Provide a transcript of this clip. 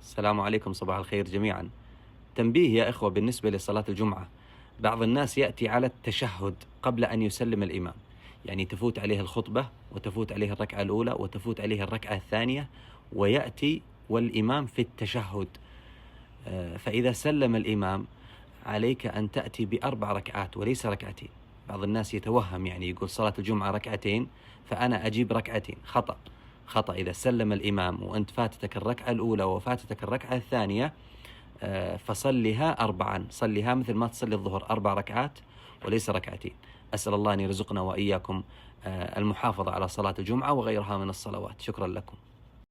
السلام عليكم، صباح الخير جميعا. تنبيه يا إخوة بالنسبة لصلاة الجمعة. بعض الناس يأتي على التشهد قبل أن يسلم الإمام، يعني تفوت عليه الخطبة وتفوت عليه الركعة الأولى وتفوت عليه الركعة الثانية، ويأتي والإمام في التشهد. فإذا سلم الإمام عليك أن تأتي بأربع ركعات وليس ركعتين. بعض الناس يتوهم، يعني يقول صلاة الجمعة ركعتين فأنا أجيب ركعتين. خطأ. خطأ. إذا سلم الإمام وأنت فاتتك الركعة الأولى وفاتتك الركعة الثانية، فصلها أربعا، صلها مثل ما تصلي الظهر 4 ركعات وليس ركعتين. أسأل الله أن يرزقنا وإياكم المحافظة على صلاة الجمعة وغيرها من الصلوات. شكرا لكم.